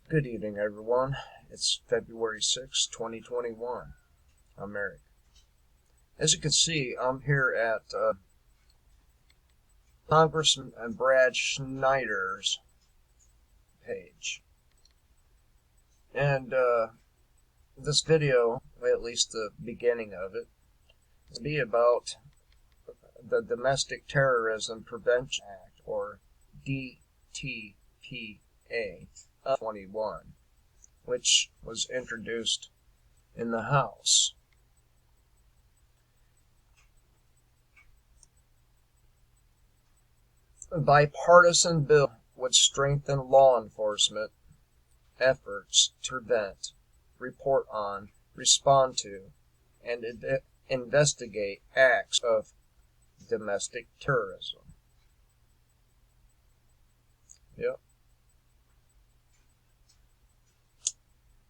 Good evening, everyone. It's February 6, 2021. I'm Eric. As you can see, I'm here at Congressman Brad Schneider's page. And this video, at least the beginning of it, will be about the Domestic Terrorism Prevention Act, or DTPA of 21, which was introduced in the House. A bipartisan bill would strengthen law enforcement efforts to prevent, report on, respond to, and investigate acts of domestic terrorism. Yep.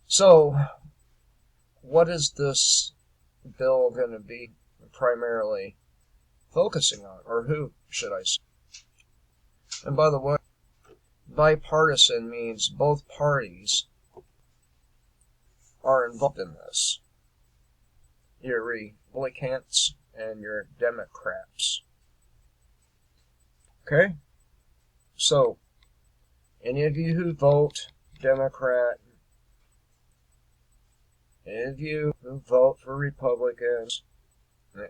So, what is this bill going to be primarily focusing on, or who should I say? And by the way, bipartisan means both parties are involved in this. Your Republicans and your Democrats. Okay? So, any of you who vote Democrat, any of you who vote for Republicans,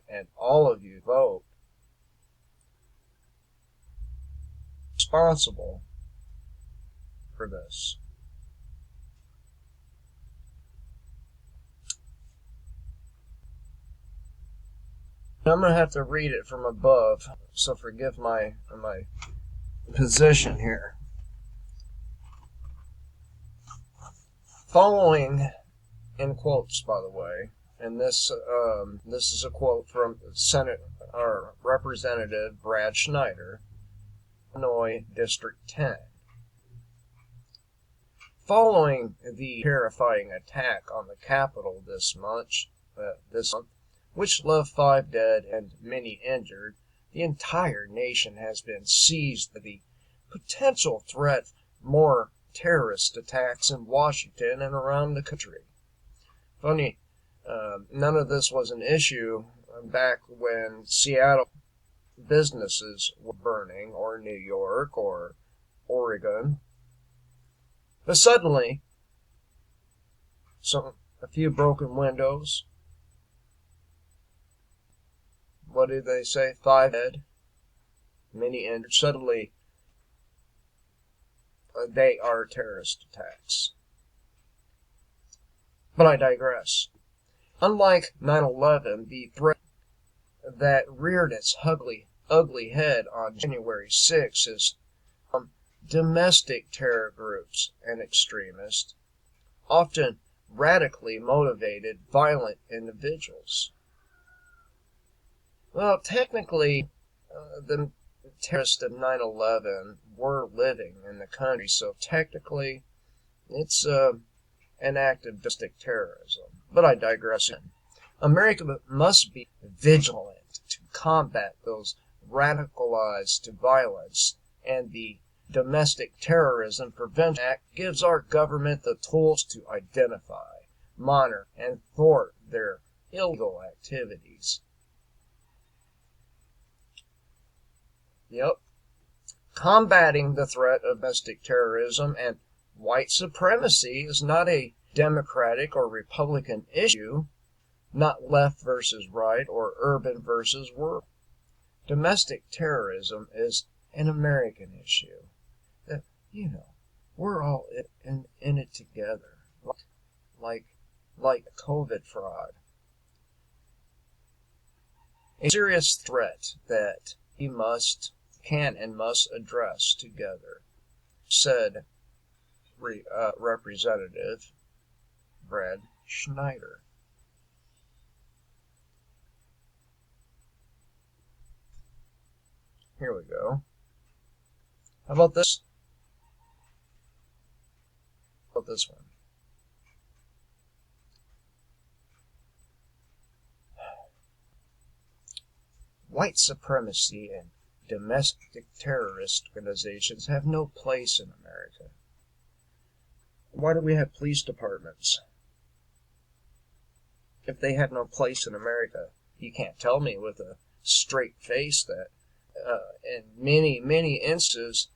and all of you vote responsible for this. I'm going to have to read it from above, so forgive my position here. Following, in quotes, by the way, and this is a quote from Representative Brad Schneider, Illinois District 10. Following the terrifying attack on the Capitol this month, which left 5 dead and many injured, the entire nation has been seized by the potential threat of more terrorist attacks in Washington and around the country. Funny, none of this was an issue back when Seattle businesses were burning, or New York, or Oregon. But suddenly, a few broken windows. What do they say? 5 dead, many injured. Suddenly, they are terrorist attacks. But I digress. Unlike 9/11, the threat that reared its ugly head on January 6 is from domestic terror groups and extremists, often radically motivated, violent individuals. Well, technically, the terrorists of 9/11 were living in the country, so technically, it's an act of domestic terrorism. But I digress. America must be vigilant to combat those radicalized to violence, and the Domestic Terrorism Prevention Act gives our government the tools to identify, monitor, and thwart their illegal activities. Yep. Combating the threat of domestic terrorism and white supremacy is not a Democratic or Republican issue, not left versus right or urban versus rural. Domestic terrorism is an American issue. That, we're all in it together, like COVID fraud. A serious threat that we can and must address together, said Representative Brad Schneider. Here we go. How about this? How about this one? White supremacy and domestic terrorist organizations have no place in America. Why do we have police departments if they have no place in America? You can't tell me with a straight face that in many instances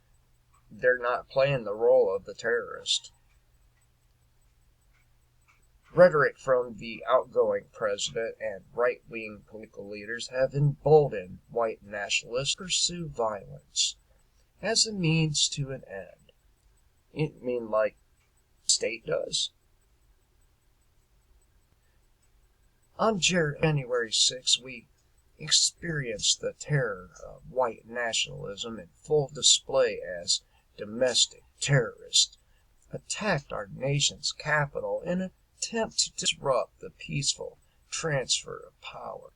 they're not playing the role of the terrorist. Rhetoric from the outgoing president and right-wing political leaders have emboldened white nationalists to pursue violence as a means to an end. You mean like the state does? On January 6, we experienced the terror of white nationalism in full display as domestic terrorists attacked our nation's capital in an attempt to disrupt the peaceful transfer of power.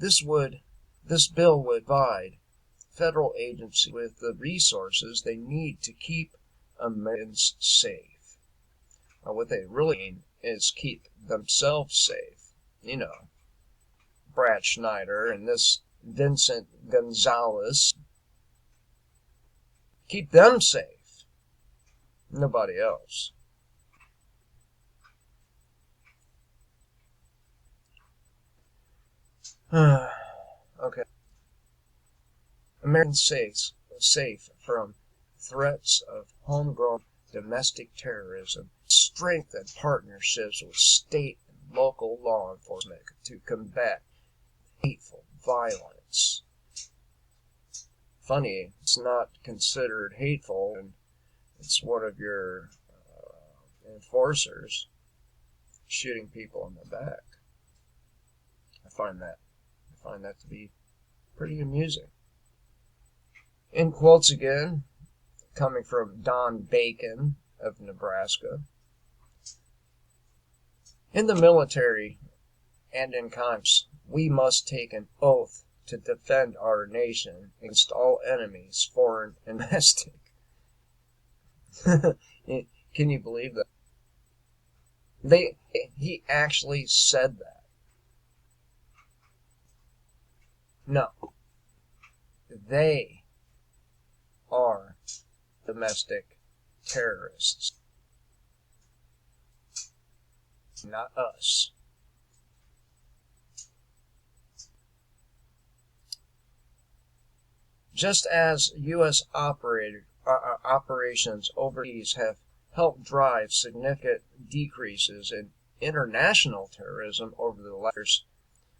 This bill would provide federal agencies with the resources they need to keep Americans safe. Now, what they really mean is keep themselves safe. You know, Brad Schneider and this Vincent Gonzalez. Keep them safe. Nobody else. Okay. Americans safe from threats of homegrown domestic terrorism, strengthen partnerships with state and local law enforcement to combat hateful violence. Funny, it's not considered hateful, and it's one of your enforcers shooting people in the back. I find that to be pretty amusing. In quotes again, coming from Don Bacon of Nebraska. In the military and in Congress, we must take an oath to defend our nation against all enemies, foreign and domestic. Can you believe that? He actually said that. No. They are domestic terrorists. Not us. Just as U.S. operations overseas have helped drive significant decreases in international terrorism over the last years,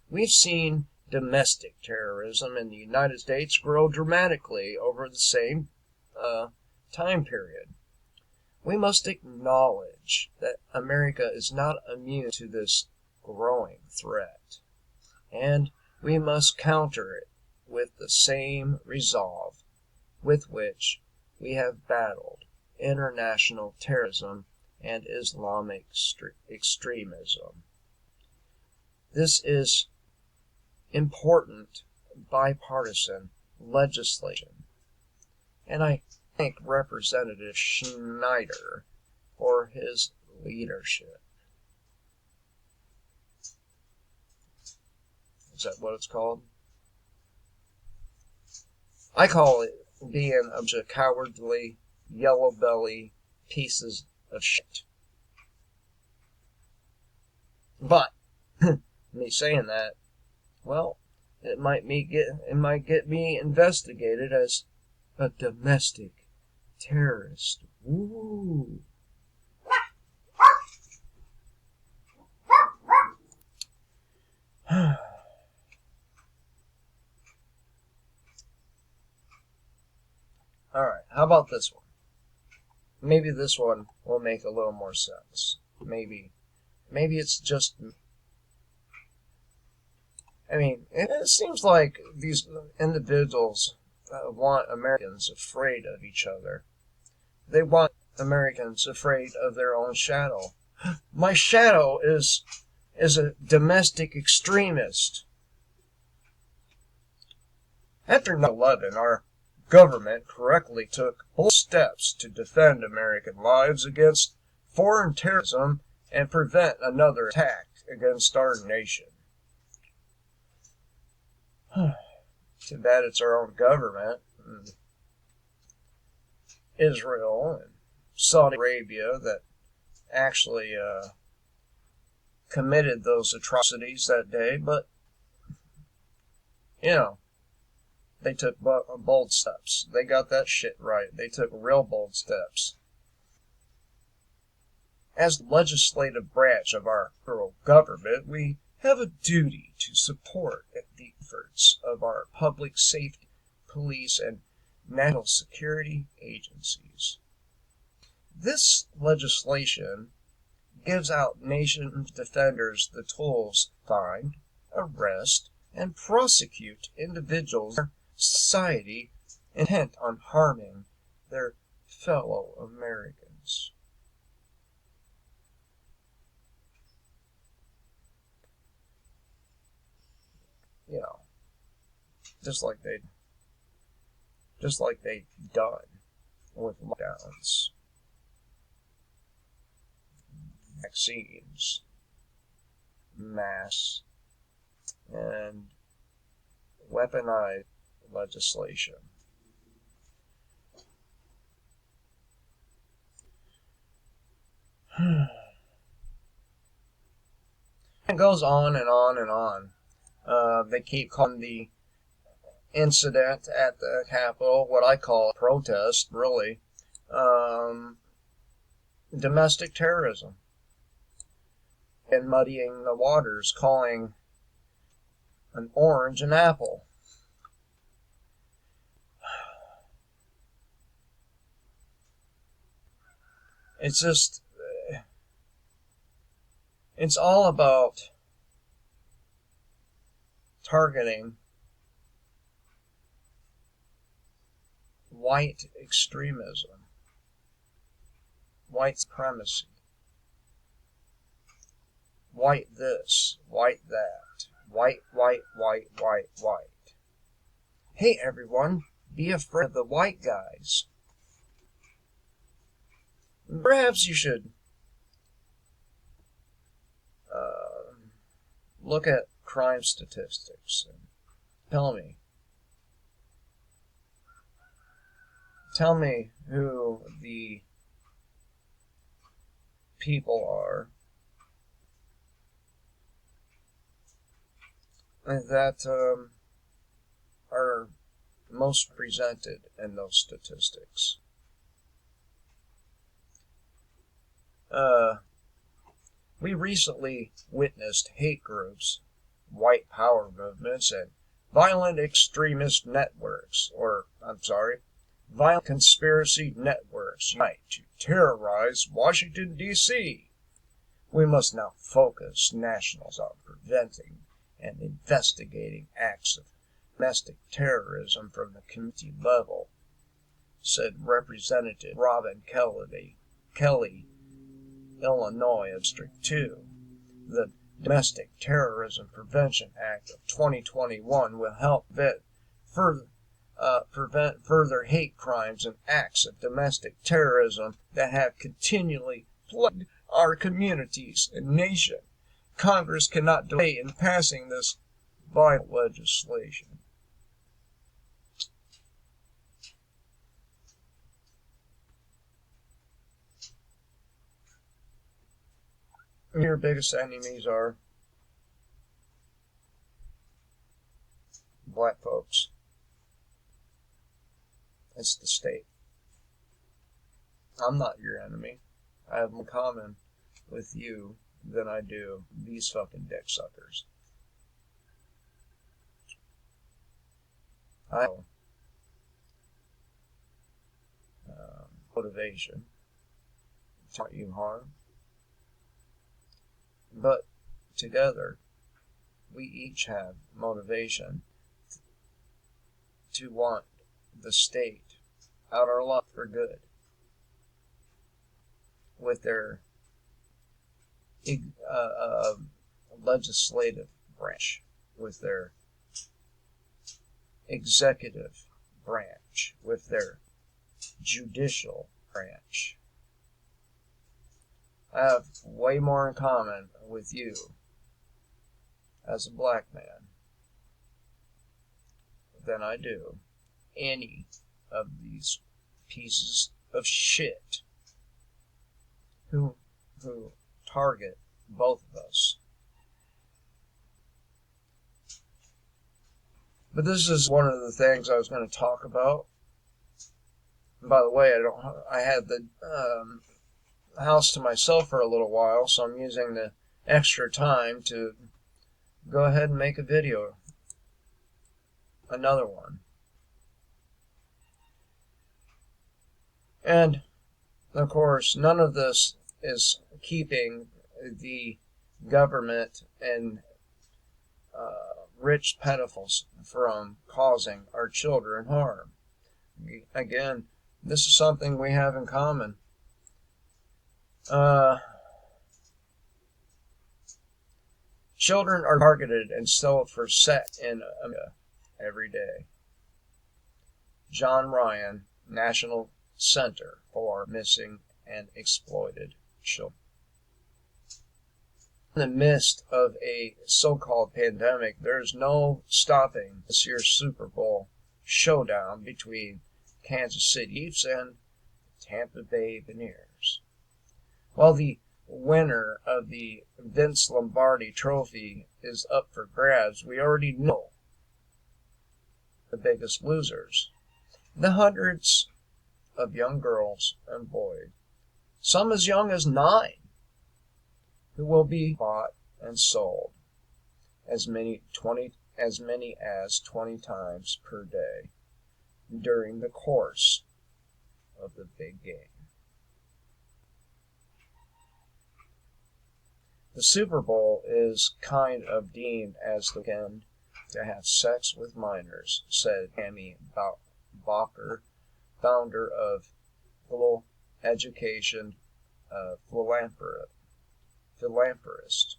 we've seen domestic terrorism in the United States grow dramatically over the same time period. We must acknowledge that America is not immune to this growing threat, and we must counter it with the same resolve with which we have battled international terrorism and Islamic extremism. This is important bipartisan legislation, and I thank Representative Schneider for his leadership. Is that what it's called? I call it being a bunch of cowardly, yellow-belly pieces of shit. But me saying that, well, it might get me investigated as a domestic terrorist. Ooh. Alright, how about this one? Maybe this one will make a little more sense. Maybe it's just... I mean, it seems like these individuals want Americans afraid of each other. They want Americans afraid of their own shadow. My shadow is a domestic extremist. After 9/11, our government correctly took bold steps to defend American lives against foreign terrorism and prevent another attack against our nation. Too bad it's our own government, Israel and Saudi Arabia that actually committed those atrocities that day, but, you know, they took bold steps. They got that shit right. They took real bold steps. As the legislative branch of our federal government, we have a duty to support the efforts of our public safety, police, and national security agencies. This legislation gives our nation's defenders the tools to find, arrest, and prosecute individuals in our society intent on harming their fellow Americans. You know, just like they've done with lockdowns, vaccines, masks, and weaponized legislation. It goes on and on and on. They keep calling the incident at the Capitol what I call a protest, really, domestic terrorism, and muddying the waters, calling an orange an apple. It's just, it's all about targeting white extremism, white supremacy, white this, white that, white. Hey everyone, be afraid of the white guys. Perhaps you should look at crime statistics and tell me who the people are that are most presented in those statistics. We recently witnessed hate groups, white power movements, and violent extremist networks, violent conspiracy networks unite to terrorize Washington, D.C. We must now focus nationals on preventing and investigating acts of domestic terrorism from the community level, said Representative Robin Kelly, Illinois District 2. The Domestic Terrorism Prevention Act of 2021 will help prevent further hate crimes and acts of domestic terrorism that have continually plagued our communities and nation. Congress cannot delay in passing this vital legislation. Your biggest enemies are black folks. It's the state. I'm not your enemy. I have more in common with you than I do these fucking dick suckers. I have motivation to want you harm. But together, we each have motivation to want the state out our luck for good with their legislative branch, with their executive branch, with their judicial branch. I have way more in common with you as a black man than I do any of these pieces of shit who target both of us. But this is one of the things I was going to talk about. And by the way, I had the house to myself for a little while, so I'm using the extra time to go ahead and make a video, another one. And of course, none of this is keeping the government and rich pedophiles from causing our children harm. Again, this is something we have in common. Children are targeted and sold for sex in America every day. John Ryan, National Center for Missing and Exploited Children. In the midst of a so-called pandemic, there's no stopping this year's Super Bowl showdown between Kansas City Chiefs and Tampa Bay Buccaneers. While the winner of the Vince Lombardi Trophy is up for grabs, we already know the biggest losers. The hundreds of young girls and boys, some as young as 9, who will be bought and sold as many as 20 times per day during the course of the big game. The Super Bowl is kind of deemed as the weekend to have sex with minors, said Tammy Bacher, founder of Global Education Philanthropist.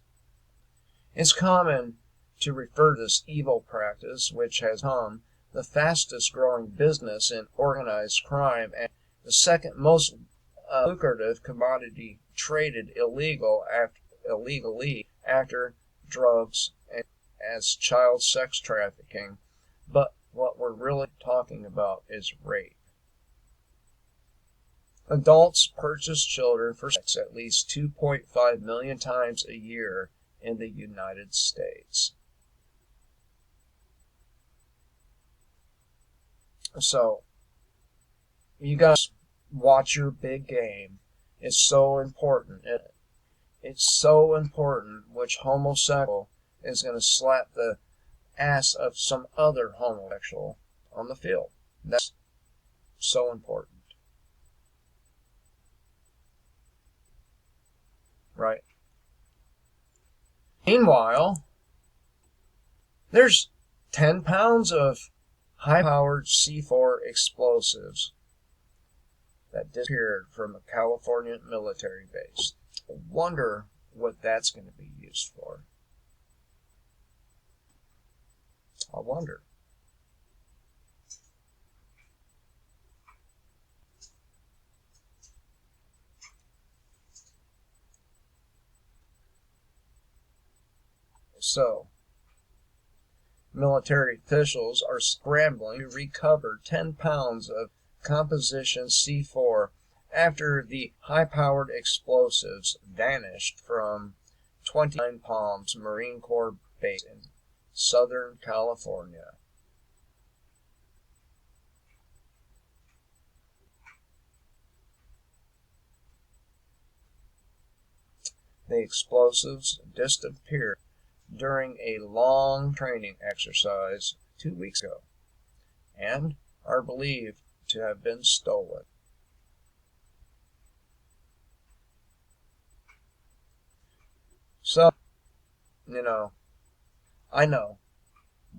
It's common to refer to this evil practice, which has become the fastest growing business in organized crime and the second most lucrative commodity traded illegally after drugs and as child sex trafficking. But what we're really talking about is rape. Adults purchase children for sex at least 2.5 million times a year in the United States. So, you guys watch your big game. It's so important. It's so important which homosexual is going to slap the ass of some other homosexual on the field. That's so important. Right? Meanwhile, there's 10 pounds of high-powered C4 explosives that disappeared from a California military base. I wonder what that's going to be used for. I wonder. So, military officials are scrambling to recover 10 pounds of composition C4 after the high-powered explosives vanished from 29 Palms Marine Corps Base in Southern California. The explosives disappeared during a long training exercise 2 weeks ago and are believed to have been stolen. So, I know,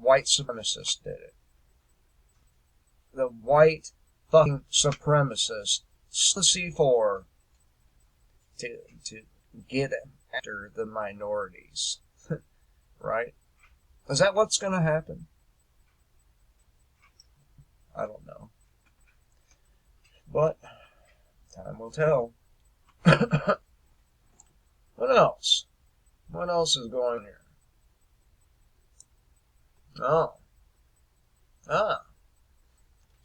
white supremacists did it. The white fucking supremacists stole C4 to get after the minorities. Right? Is that what's going to happen? I don't know. But time will tell. What else? What else is going here?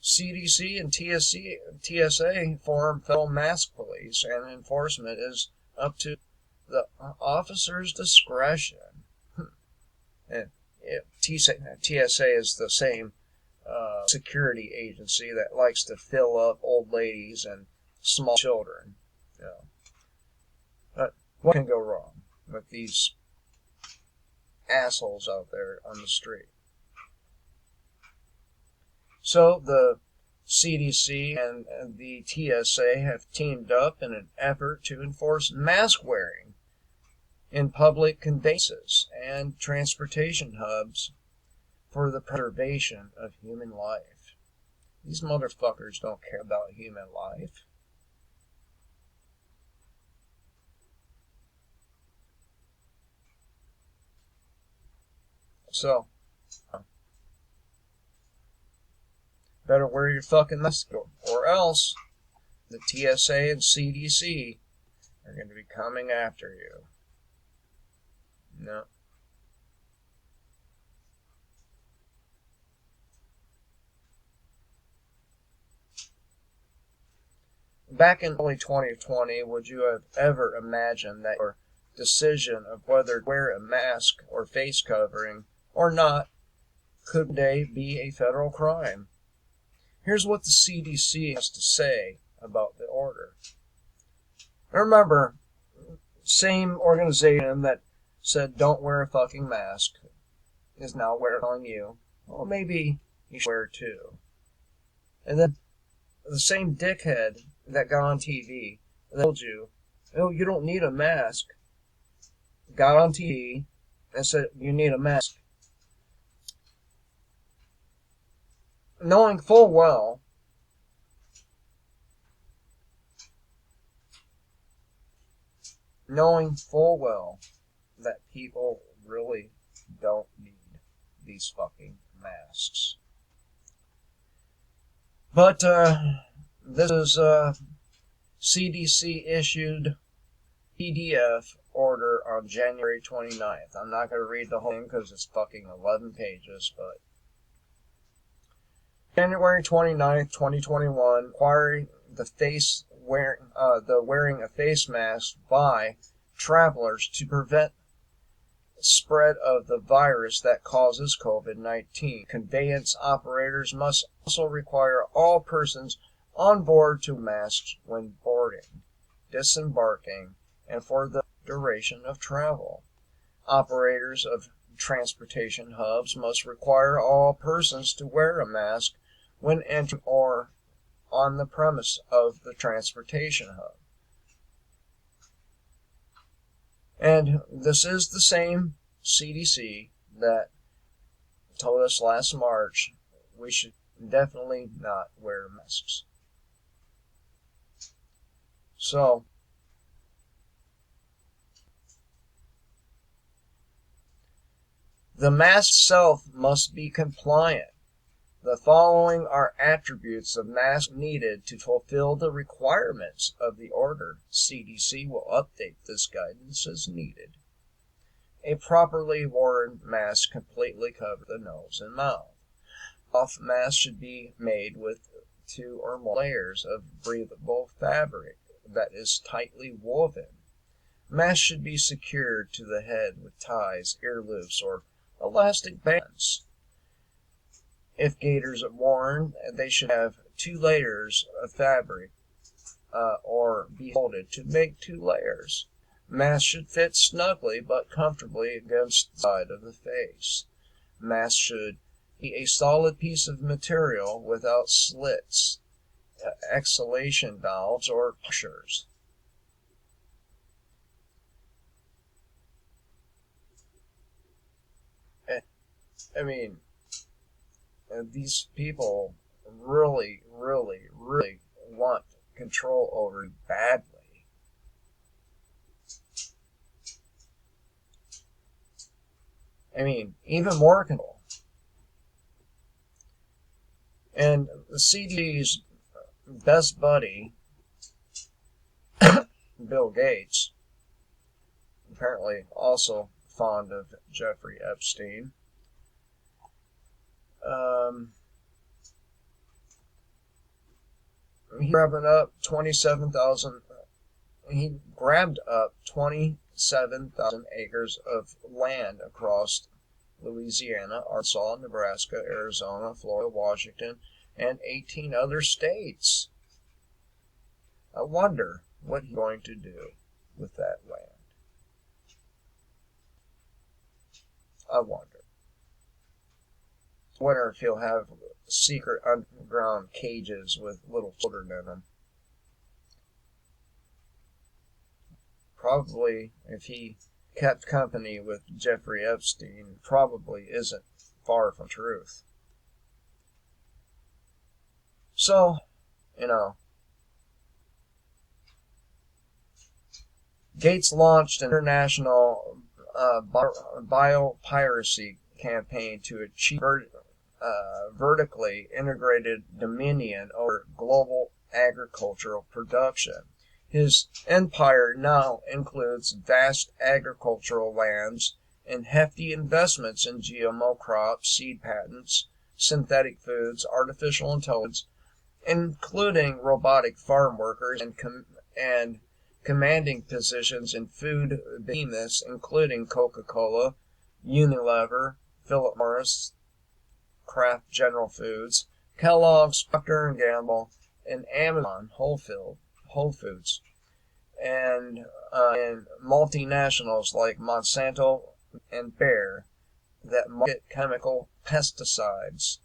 CDC and TSA form federal mask police. police, and enforcement is up to the officer's discretion. And TSA is the same security agency that likes to fill up old ladies and small children. You know. But what can go wrong with these assholes out there on the street? So the CDC and the TSA have teamed up in an effort to enforce mask wearing in public conveyances and transportation hubs for the preservation of human life. These motherfuckers don't care about human life. So, better wear your fucking mask, or else the TSA and CDC are going to be coming after you. No. Back in early 2020, would you have ever imagined that your decision of whether to wear a mask or face covering or not could one day be a federal crime? Here's what the CDC has to say about the order. Remember, same organization that said don't wear a fucking mask is now telling you, well, maybe you should wear it too. And then the same dickhead that got on TV and told you, oh, you don't need a mask, got on TV and said you need a mask. Knowing full well that people really don't need these fucking masks. But this is a CDC issued PDF order on January 29th. I'm not going to read the whole thing because it's fucking 11 pages, but January 29th, 2021, requiring the wearing a face mask by travelers to prevent spread of the virus that causes COVID-19. Conveyance operators must also require all persons on board to wear masks when boarding, disembarking, and for the duration of travel. Operators of transportation hubs must require all persons to wear a mask when entering or on the premise of the transportation hub. And this is the same CDC that told us last March we should definitely not wear masks. So, the mask itself must be compliant. The following are attributes of mask needed to fulfill the requirements of the order. CDC will update this guidance as needed. A properly worn mask completely covers the nose and mouth. Cloth mask should be made with 2 or more layers of breathable fabric that is tightly woven. Mask should be secured to the head with ties, ear loops, or elastic bands. If gaiters are worn, they should have 2 layers of fabric or be folded to make 2 layers. Mask should fit snugly but comfortably against the side of the face. Mask should be a solid piece of material without slits, exhalation valves, or pushers. I mean, these people really, really, really want control over it badly. I mean, even more control. And the CDC's best buddy, Bill Gates, apparently also fond of Jeffrey Epstein, he's grabbing up 27,000 he grabbed up 27,000 acres of land across Louisiana, Arkansas, Nebraska, Arizona, Florida, Washington, and 18 other states. I wonder what he's going to do with that land. I wonder. I wonder if he'll have secret underground cages with little children in them. Probably, if he kept company with Jeffrey Epstein, probably isn't far from truth. So, Gates launched an international biopiracy campaign to achieve vertically integrated dominion over global agricultural production. His empire now includes vast agricultural lands and hefty investments in GMO crops, seed patents, synthetic foods, artificial intelligence, including robotic farm workers and commanding positions in food behemoths, including Coca-Cola, Unilever, Philip Morris, Kraft General Foods, Kellogg's, Procter & Gamble, and Amazon Whole Foods, and multinationals like Monsanto and Bayer that market chemical pesticides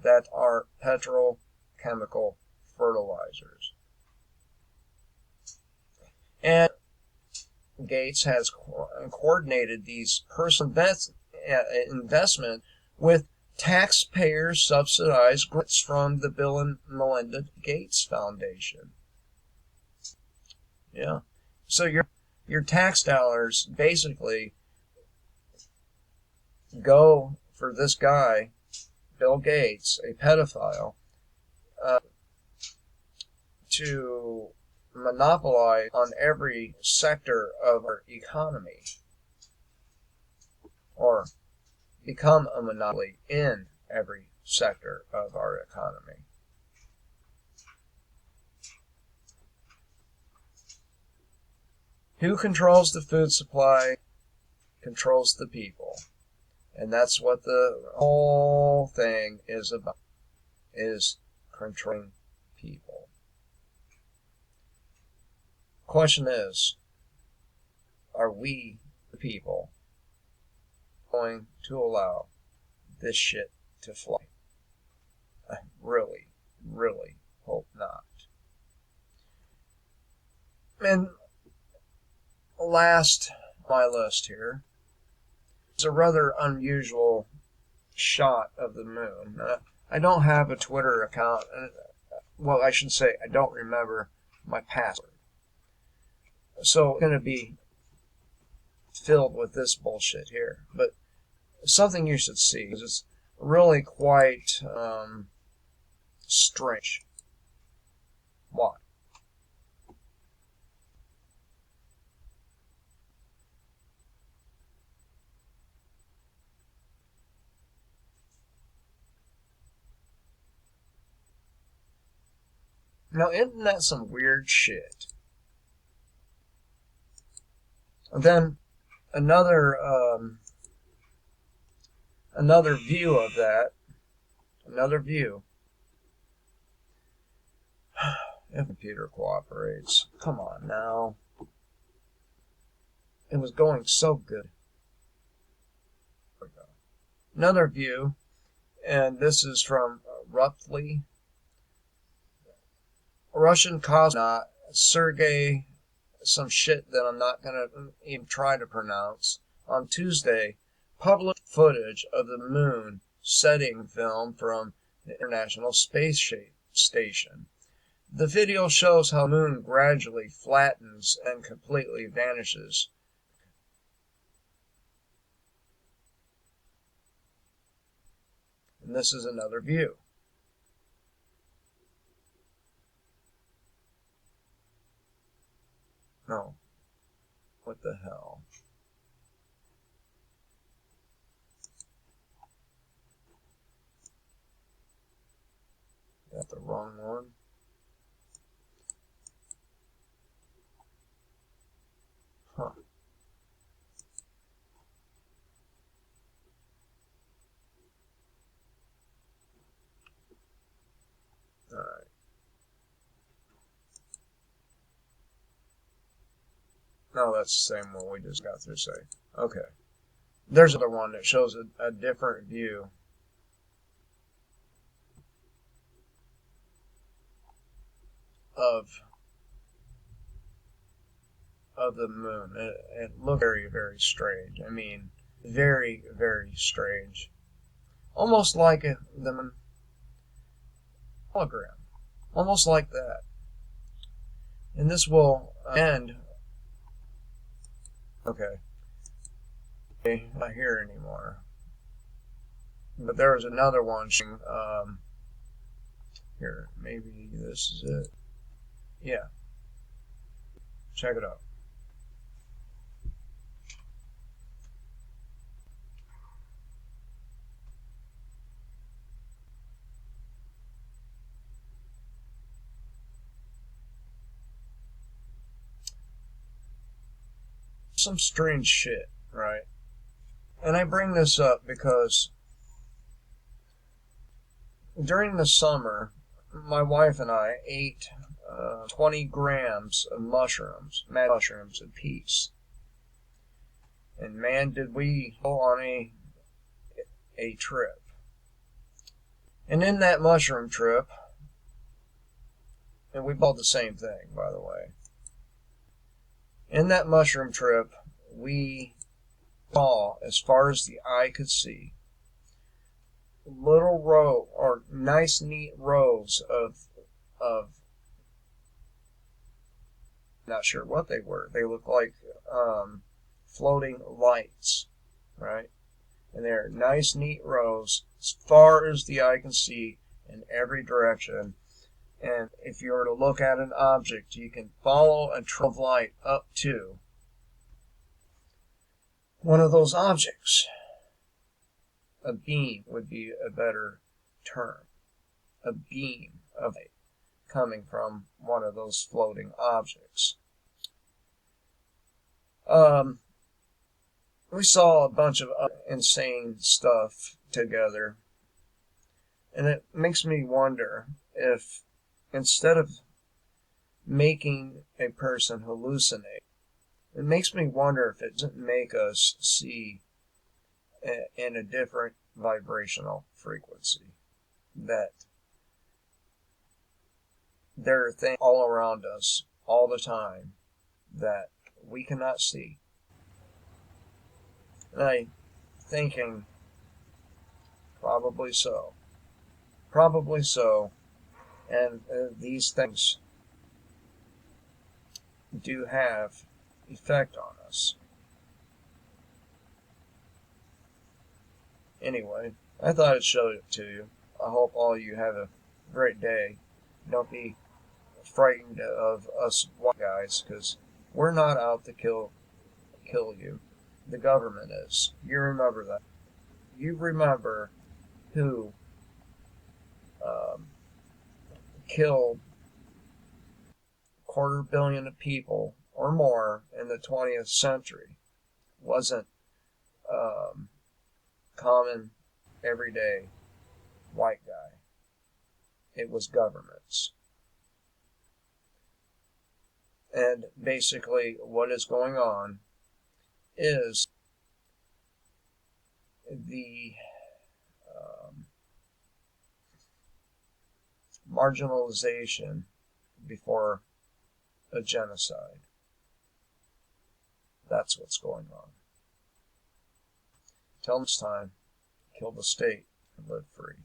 that are petrochemical fertilizers. And Gates has coordinated these personal investment with taxpayer-subsidized grants from the Bill and Melinda Gates Foundation. Yeah. So your tax dollars basically go for this guy, Bill Gates, a pedophile, to monopolize on every sector of our economy, or become a monopoly in every sector of our economy. Who controls the food supply controls the people. And that's what the whole thing is about, is controlling people. Question is, are we, the people, going to allow this shit to fly? I really, really hope not. And last on my list here is a rather unusual shot of the moon. I don't have a Twitter account. Well, I should say I don't remember my password. So it's going to be filled with this bullshit here. But something you should see, because it's really quite strange. Why? Now, isn't that some weird shit? And then another view of that, another view. If the computer cooperates, come on now. It was going so good. There we go. Another view, and this is from roughly Russian cosmonaut Sergei, some shit that I'm not going to even try to pronounce, on Tuesday published footage of the moon setting film from the International Space Station. The video shows how the moon gradually flattens and completely vanishes. And this is another view. No. What the hell? Got the wrong one. Huh. Alright. No, that's the same one we just got through saying. Okay. There's another one that shows a different view of the moon. It looked very, very strange. I mean, very, very strange. Almost like the hologram. Almost like that. And this will end. Okay. Not here anymore. But there was another one showing, here, maybe this is it. Yeah. Check it out. Some strange shit, right? And I bring this up because during the summer, my wife and I ate 20 grams of mushrooms, mad mushrooms apiece. And man, did we go on a trip. And in that mushroom trip, and we bought the same thing, by the way. In that mushroom trip, we saw, as far as the eye could see, little row or nice, neat rows of not sure what they were. They looked like floating lights, right? And they're nice, neat rows as far as the eye can see in every direction. And if you were to look at an object, you can follow a trail of light up to one of those objects. A beam would be a better term. A beam of light coming from one of those floating objects. We saw a bunch of insane stuff together. And it makes me wonder if instead of making a person hallucinate, it makes me wonder if it doesn't make us see in a different vibrational frequency. That there are things all around us all the time that we cannot see. And I'm thinking, probably so. Probably so. And these things do have effect on us. Anyway, I thought I'd show it to you. I hope all you have a great day. Don't be frightened of us white guys, because we're not out to kill you. The government is. You remember that. You remember who killed 250 million of people or more in the 20th century. Wasn't common, everyday white guy. It was governments. And basically what is going on is the marginalization before a genocide. That's what's going on. Till next time, kill the state and live free.